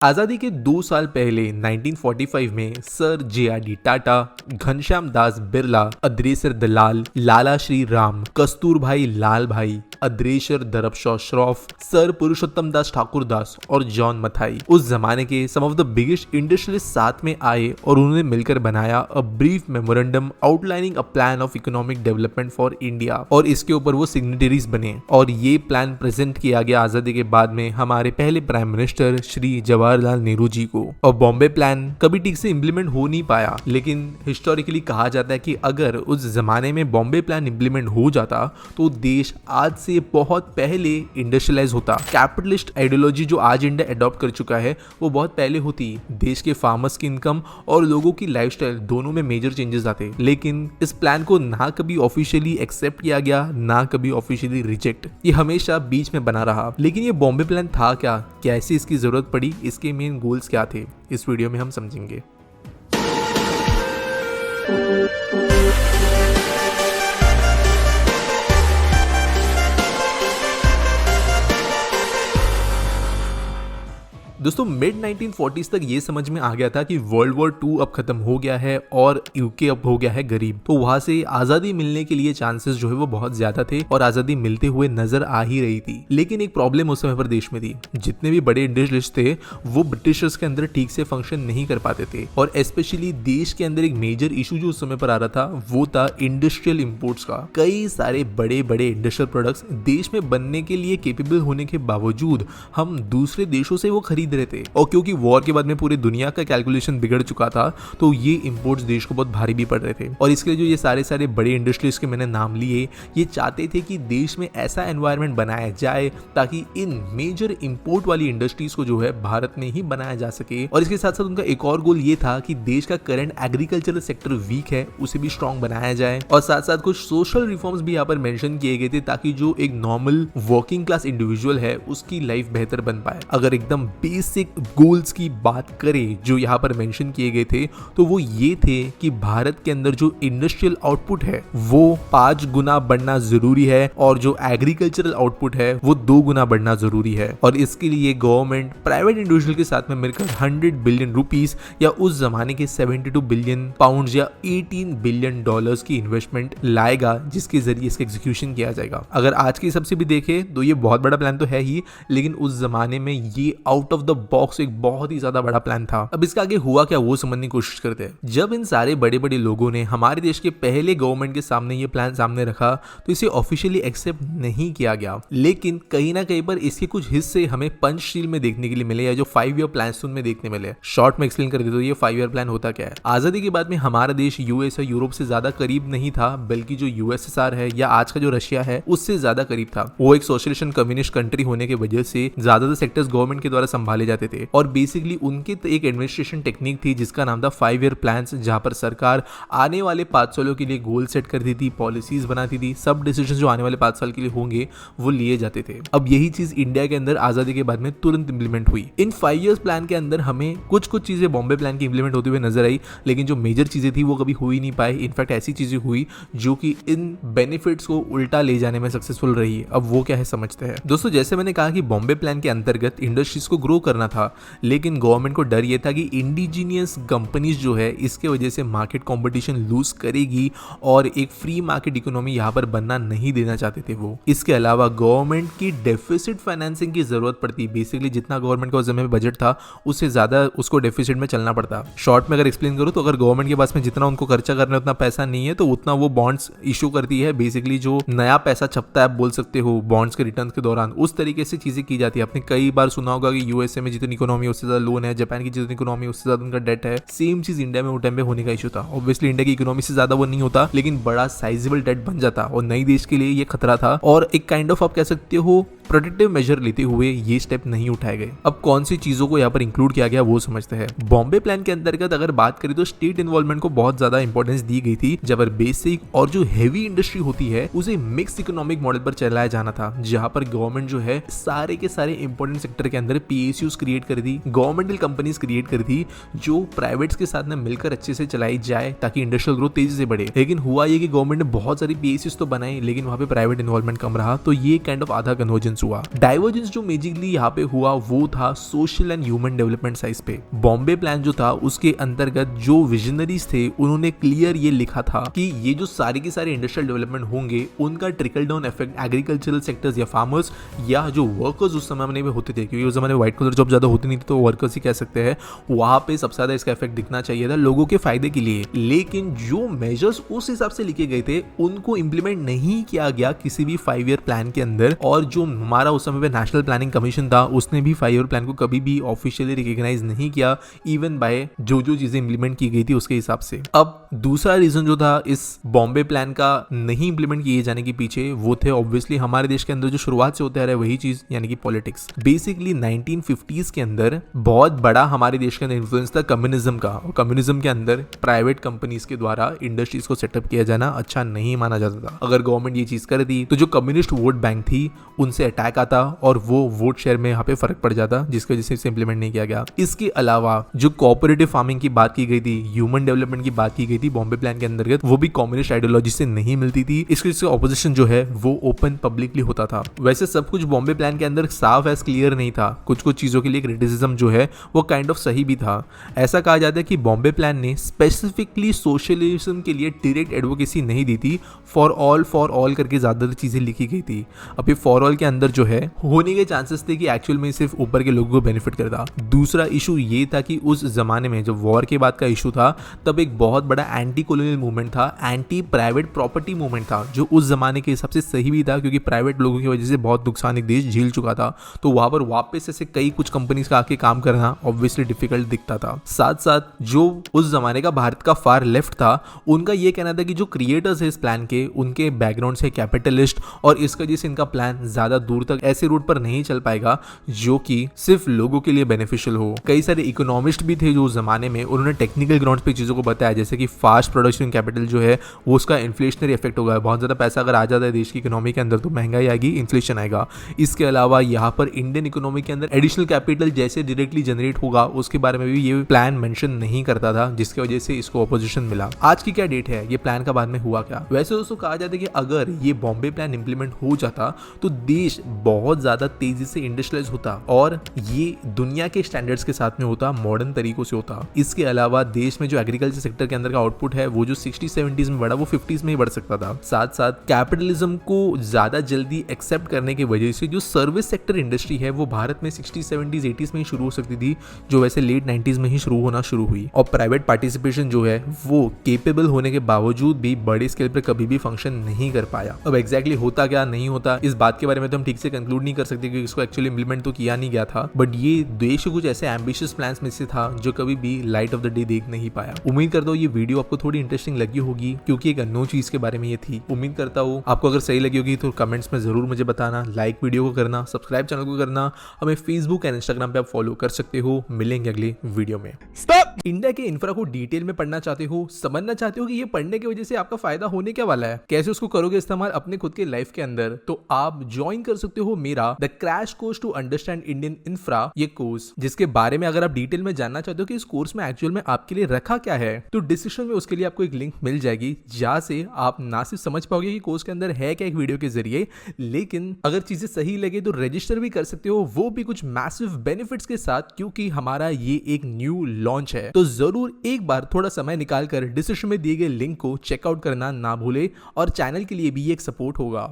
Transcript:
आजादी के 2 साल पहले 1945 में सर जे.आर.डी. टाटा, घनश्याम दास बिरला, अद्रेसर दलाल, लाला श्री राम, कस्तूरभाई लाल भाई, अद्रेशर दरबशाह श्रॉफ, सर पुरुषोत्तम दास ठाकुर दास और जॉन मथाई उस जमाने के सम ऑफ द बिगेस्ट इंडस्ट्रियलिस्ट साथ में आए और उन्होंने मिलकर बनाया a brief memorandum outlining a plan of economic development for India और इसके ऊपर वो सिग्नेटरीज बने और ये प्लान प्रेजेंट किया गया आजादी के बाद में हमारे पहले प्राइम मिनिस्टर श्री जवाहरलाल नेहरू जी को। और बॉम्बे प्लान कभी ठीक से इम्प्लीमेंट हो नहीं पाया, लेकिन हिस्टोरिकली कहा जाता है कि अगर उस जमाने में बॉम्बे प्लान इम्प्लीमेंट हो जाता तो देश आज से बहुत पहले इंडस्ट्रियलाइज होता। कैपिटलिस्ट आइडियोलॉजी जो आज इंडिया अडॉप्ट कर चुका है वो बहुत पहले होती। देश के फार्मर्स की इनकम और लोगों की लाइफस्टाइल दोनों में मेजर चेंजेस आते, लेकिन इस प्लान को ना कभी ऑफिशियली एक्सेप्ट किया गया ना कभी ऑफिशियली रिजेक्ट, ये हमेशा बीच में बना रहा। लेकिन ये बॉम्बे प्लान था क्या, कैसे इसकी जरूरत पड़ी, इसके मेन गोल्स क्या थे, इस वीडियो में हम समझेंगे। दोस्तों मिड 1940s तक ये समझ में आ गया था कि वर्ल्ड वॉर 2 अब खत्म हो गया है और यूके अब हो गया है गरीब, तो वहां से आजादी मिलने के लिए चांसेस जो है वो बहुत ज्यादा थे और आजादी मिलते हुए नजर आ ही रही थी। लेकिन एक प्रॉब्लम उस समय पर देश में थी, जितने भी बड़े इंडस्ट्रियलिस्ट थे वो ब्रिटिशर्स के अंदर ठीक से फंक्शन नहीं कर पाते थे और स्पेशली देश के अंदर एक मेजर इशू जो उस समय पर आ रहा था वो था इंडस्ट्रियल इंपोर्ट्स का। कई सारे बड़े बड़े इंडस्ट्रियल प्रोडक्ट्स देश में बनने के लिए केपेबल होने के बावजूद हम दूसरे देशों से वो खरीद रहे थे और क्योंकि वॉर के बाद में पूरी दुनिया का कैलकुलेशन बिगड़ चुका था तो ये इंपोर्ट्स देश को बहुत भारी भी पड़ रहे थे। और इसके लिए जो ये सारे बड़े इंडस्ट्रीज के मैंने नाम लिए, ये चाहते थे कि देश में ऐसा एनवायरनमेंट बनाया जाए ताकि इन मेजर इंपोर्ट वाली इंडस्ट्रीज को जो है भारत में ही बनाया जा सके। और इसके साथ साथ उनका एक और गोल ये था कि देश का करंट एग्रीकल्चरल सेक्टर वीक है उसे भी स्ट्रॉन्ग बनाया जाए और साथ साथ कुछ सोशल रिफॉर्म्स भी यहाँ पर मेंशन किए गए थे ताकि जो एक नॉर्मल वर्किंग क्लास इंडिविजुअल है उसकी लाइफ बेहतर बन पाए। अगर एकदम बेसिक गोल्स की बात करें जो यहाँ पर मेंशन किए गए थे तो वो ये थे कि भारत के अंदर जो इंडस्ट्रियल आउटपुट है वो 5 गुना बढ़ना जरूरी है और जो एग्रीकल्चरल आउटपुट है वो 2 गुना बढ़ना जरूरी है। और इसके लिए गवर्नमेंट प्राइवेट इंडिविजुअल के साथ में मिलकर 100 बिलियन रुपीस या उस जमाने के 72 बिलियन पाउंड या 18 बिलियन डॉलर्स की इन्वेस्टमेंट लाएगा जिसके जरिए इसका एग्जीक्यूशन किया जाएगा। अगर आज के हिसाब से भी देखें तो ये बहुत बड़ा प्लान तो है ही, लेकिन उस जमाने में ये आउट ऑफ द बॉक्स एक बहुत ही ज्यादा बड़ा प्लान था। अब इसका आगे हुआ क्या वो समझने की कोशिश करते हैं। जब इन सारे बड़े बड़े लोगों ने हमारे देश के पहले गवर्नमेंट के सामने ये प्लान सामने रखा तो इसे ऑफिशियली एक्सेप्ट नहीं किया गया, लेकिन कहीं ना कहीं पर इसके कुछ हिस्से हमें पंचशील में देखने के लिए मिले या जो 5 ईयर प्लान में देखने मिले। शॉर्ट में एक्सप्लेन कर दे तो ये 5 ईयर प्लान होता क्या है। आजादी के बाद में हमारा देश यूएस और यूरोप से ज्यादा करीब नहीं था, बल्कि जो यूएसएसआर है या आज का जो रशिया है उससे ज्यादा करीब था। वो एक सोशलिस्ट कम्युनिस्ट कंट्री होने की वजह से ज्यादातर सेक्टर्स गवर्नमेंट के द्वारा संभाले जाते थे और बेसिकली उनके एक एडमिनिस्ट्रेशन टेक्निक थी जिसका नाम था 5 ईयर प्लान, जहां पर सरकार आने वाले 5 सालों के लिए गोल सेट करती थी, पॉलिसीज बनाती थी, सब डिसीजन जो आने वाले 5 साल के लिए होंगे वो लिए जाते थे। अब यही चीज इंडिया के अंदर आजादी के बाद में तुरंत इंप्लीमेंट हुई। इन 5 ईयर्स प्लान के अंदर हमें कुछ चीजें बॉम्बे प्लान की इंप्लीमेंट होती हुई नजर आई, लेकिन जो मेजर चीजें थी वो कभी हो ही नहीं पाई। इनफैक्ट ऐसी चीजें हुई जो कि इन बेनिफिट्स को उल्टा ले जाने में सक्सेसफुल रही। अब वो क्या है समझते हैं। दोस्तों जैसे मैंने कहा कि बॉम्बे प्लान के अंतर्गत इंडस्ट्रीज को ग्रो करना था, लेकिन गवर्नमेंट को डर ये था कि इंडिजीनियस कंपनीज जो है इसके वजह से मार्केट कंपटीशन लूज करेगी और एक फ्री मार्केट इकोनॉमी यहाँ पर बनना नहीं देना चाहते थे वो। इसके अलावा गवर्नमेंट की डेफिसिट फाइनेंसिंग की जरूरत पड़ती, बेसिकली जितना गवर्नमेंट का उस समय बजट था उससे ज्यादा उसको डेफिसिट में चलना पड़ता। शॉर्ट में अगर एक्सप्लेन करूँ तो अगर गवर्नमेंट के पास में जितना उनको खर्चा करना है उतना पैसा नहीं है तो उतना वो बॉन्ड्स इशू करती है। बेसिकली जो नया पैसा छपता है आप बोल सकते हो बॉन्ड्स के रिटर्न के दौरान, उस तरीके से चीजें की जाती है। आपने कई बार सुना होगा कि यूएसए में जितनी इकोनॉमी उससे ज्यादा लोन है, जापान की जितनी इकोनॉमी उससे ज्यादा उनका डेट है। सेम चीज इंडिया में वो टाइम पे होने का इशू था। ऑब्वियसली इंडिया की इकोनॉमी से ज्यादा वो नहीं होता, लेकिन बड़ा साइजेबल डेट बन जाता और नई देश के लिए ये खतरा था और एक काइंड ऑफ आप कह सकते हो प्रोटेक्टिव मेजर लेते हुए ये स्टेप नहीं उठाए गए। अब कौन सी चीजों को यहाँ पर इंक्लूड किया गया वो समझते हैं। बॉम्बे प्लान के अंतर्गत अगर बात करें तो स्टेट इन्वॉल्वमेंट को बहुत ज्यादा इंपॉर्टेंस दी गई थी, जब बेसिक और जो हेवी इंडस्ट्री होती है उसे मिक्स इकोनॉमिक मॉडल पर चलाया जाना था, जहां पर गवर्नमेंट जो है सारे के सारे इंपॉर्टेंट सेक्टर के अंदर पीएसयूज क्रिएट कर दी, गवर्नमेंटल कंपनीज क्रिएट कर दी जो प्राइवेट्स के साथ में मिलकर अच्छे से चलाई जाए ताकि इंडस्ट्रियल ग्रोथ तेजी से बढ़े। लेकिन हुआ ये कि गवर्नमेंट ने बहुत सारी पीएसयूज तो बनाई लेकिन वहां पे प्राइवेट इन्वॉल्वमेंट कम रहा, तो ये काइंड ऑफ आधा कन्वर्जेंस डाइवर्जेंस हुआ। डाइवर्जेंस जो मेजरली यहाँ पे हुआ वो था social and human development size पे। बॉम्बे प्लान जो था उसके अंतर्गत जो विजनरीज थे उन्होंने क्लियर ये लिखा था कि ये जो सारे के सारे इंडस्ट्रियल डेवलपमेंट होंगे उनका trickle down effect agricultural sectors या फार्मर्स या जो वर्कर्स उस समय में होते थे, क्योंकि उस समय व्हाइट कलर जॉब ज्यादा होती नहीं थी तो वर्कर्स ही कह सकते हैं, वहां पे सबसे ज्यादा इसका इफेक्ट दिखना चाहिए था लोगों के फायदे के लिए। लेकिन जो मेजर्स उस हिसाब से लिखे गए थे उनको इंप्लीमेंट नहीं किया गया किसी भी 5 ईयर प्लान के अंदर। और जो हमारा उस समय पे नेशनल प्लानिंग कमीशन था उसने भी 5 ईयर प्लान को कभी भी ऑफिशियली रिकॉग्नाइज नहीं किया, इवन बाय जो चीजें इंप्लीमेंट की गई थी उसके हिसाब से। अब दूसरा रीजन जो था इस बॉम्बे प्लान का नहीं इंप्लीमेंट किए जाने के पीछे वो थे ऑब्वियसली हमारे देश के अंदर जो शुरुआत से होता है वही चीज, यानी कि पॉलिटिक्स। बेसिकली 1950s के अंदर बहुत बड़ा हमारे देश के अंदर इन्फ्लुएंस था कम्युनिज्म का, और कम्युनिज्म के अंदर प्राइवेट कंपनीज के द्वारा इंडस्ट्रीज को सेटअप किया जाना अच्छा नहीं माना जाता था। अगर गवर्नमेंट ये चीज कर दी तो जो कम्युनिस्ट वोट बैंक थी उनसे अटैक आता और वो वोट शेयर में यहाँ पे फर्क पड़ जाता, जिसकी वजह से इसे इंप्लीमेंट नहीं किया गया। इसके अलावा जो कोऑपरेटिव फार्मिंग की बात की गई थी, ह्यूमन डेवलपमेंट की बात की गई थी बॉम्बे प्लान के अंतर्गत, वो भी कम्युनिस्ट आइडियोलॉजी से नहीं मिलती थी। इसके ऑपोजिशन जो है वो ओपन पब्लिकली होता था। वैसे सब कुछ बॉम्बे प्लान के अंदर साफ एज क्लियर नहीं था, कुछ चीजों के लिए क्रिटिसिज्म जो है वो काइंड ऑफ सही भी था। ऐसा कहा जाता है कि बॉम्बे प्लान ने स्पेसिफिकली सोशलिज्म के लिए डायरेक्ट एडवोकेसी नहीं दी थी, फॉर ऑल करके ज्यादातर चीजें लिखी गई थी। अभी फॉर ऑल के अंदर जो है होने के चांसेस थे कि एक्चुअल में सिर्फ ऊपर के लोगों को बेनिफिट करता। दूसरा इशू ये था कि उस जमाने में जब वॉर के बाद का इशू था तब एक बहुत बड़ा एंटी कॉलोनियल मूवमेंट था, एंटी प्राइवेट प्रॉपर्टी मूवमेंट था, जो उस जमाने के हिसाब से सही भी था क्योंकि प्राइवेट लोगों की वजह से बहुत नुकसान एक देश झेल चुका था। तो वहां पर वापस ऐसे कई कुछ कंपनीज का आके काम करना ऑब्वियसली डिफिकल्ट दिखता था। साथ साथ जो उस जमाने का भारत का फार लेफ्ट था उनका ये कहना था कि जो क्रिएटर्स है इस प्लान के उनके बैकग्राउंड से कैपिटलिस्ट, और इस वजह से इनका प्लान ज्यादा दूर तक ऐसे रूट पर नहीं चल पाएगा जो कि सिर्फ लोगों के लिए बेनिफिशियल हो। कई सारे इकोनॉमिस्ट भी थे जो उस जमाने में उन्होंने टेक्निकल ग्राउंड पे चीजों को बताया, जैसे कि फास्ट प्रोडक्शन कैपिटल जो है वो उसका इन्फ्लेशनरी इफेक्ट होगा, बहुत ज्यादा पैसा अगर आ जाता है देश की इकोनॉमी के अंदर तो महंगाई आएगी, इन्फ्लेशन आएगा। इसके अलावा यहाँ पर इंडियन इकोनॉमी के अंदर एडिशनल कैपिटल जैसे डायरेक्टली जनरेट होगा उसके बारे में भी ये प्लान मेंशन नहीं करता था, जिसकी वजह से इसको ऑपोजिशन मिला। आज की क्या डेट है, ये प्लान का बाद में हुआ क्या? वैसे दोस्तों कहा जाता है कि अगर ये बॉम्बे प्लान इंप्लीमेंट हो जाता तो देश बहुत ज्यादा तेजी से इंडस्ट्रियलाइज होता और ये दुनिया के स्टैंडर्ड्स के साथ में होता, मॉडर्न तरीकों से होता। इसके अलावा देश में जो एग्रीकल्चर सेक्टर के अंदर का आउटपुट है वो जो 60-70s में बढ़ा वो 50s में ही बढ़ सकता था। साथ साथ कैपिटलिज्म को ज्यादा जल्दी एक्सेप्ट करने की वजह से जो सर्विस सेक्टर इंडस्ट्री है वो भारत में 60s 70s 80s में ही शुरू हो सकती थी, जो वैसे लेट 90s में ही शुरू हुई। और प्राइवेट पार्टिसिपेशन जो है वो केपेबल होने के बावजूद भी बड़े स्केल पर कभी भी फंक्शन नहीं कर पाया। अब एग्जैक्टली होता क्या नहीं होता इस बात के बारे में तो हम ठीक से कंक्लूड नहीं कर सकते क्योंकि इसको एक्चुअली इंप्लीमेंट तो किया नहीं गया था, बट ये देश के कुछ ऐसे एम्बिशियस प्लान्स में से था जो कभी भी लाइट ऑफ द डे देख नहीं पाया। उम्मीद करता हूँ ये वीडियो आपको थोड़ी इंटरेस्टिंग लगी होगी क्योंकि एक अननोन चीज के बारे में ये थी। उम्मीद करता हूँ आपको अगर सही लगी होगी तो कमेंट्स में जरूर मुझे बताना, लाइक वीडियो को करना, सब्सक्राइब चैनल को करना, हमें फेसबुक एंड इंस्टाग्राम पे आप फॉलो कर सकते हो। मिलेंगे अगले वीडियो में। इंडिया के इंफ्रा को डिटेल में पढ़ना चाहते हो, समझना चाहते हो कि ये पढ़ने की वजह से आपका फायदा होने क्या वाला है, कैसे उसको करोगे इस्तेमाल अपने खुद के लाइफ के अंदर, तो आप ज्वाइन कर सकते हो मेरा the crash course to understand Indian infra, ये कोर्स जिसके बारे में अगर आप डिटेल में जानना चाहते हो कि इस कोर्स में एक्चुअल में आपके लिए रखा क्या है तो डिस्क्रिप्शन में उसके लिए आपको एक लिंक मिल जाएगी जहां से आप ना सिर्फ समझ पाओगे कि कोर्स के अंदर है क्या एक वीडियो के जरिए, लेकिन अगर चीजें सही लगे तो रजिस्टर भी कर सकते हो, वो भी कुछ मैसिव बेनिफिट्स के साथ, क्योंकि हमारा ये एक न्यू लॉन्च है। तो जरूर एक बार थोड़ा समय निकालकर डिस्क्रिप्शन में दिए गए लिंक को चेकआउट करना ना भूले और चैनल के लिए भी एक सपोर्ट होगा।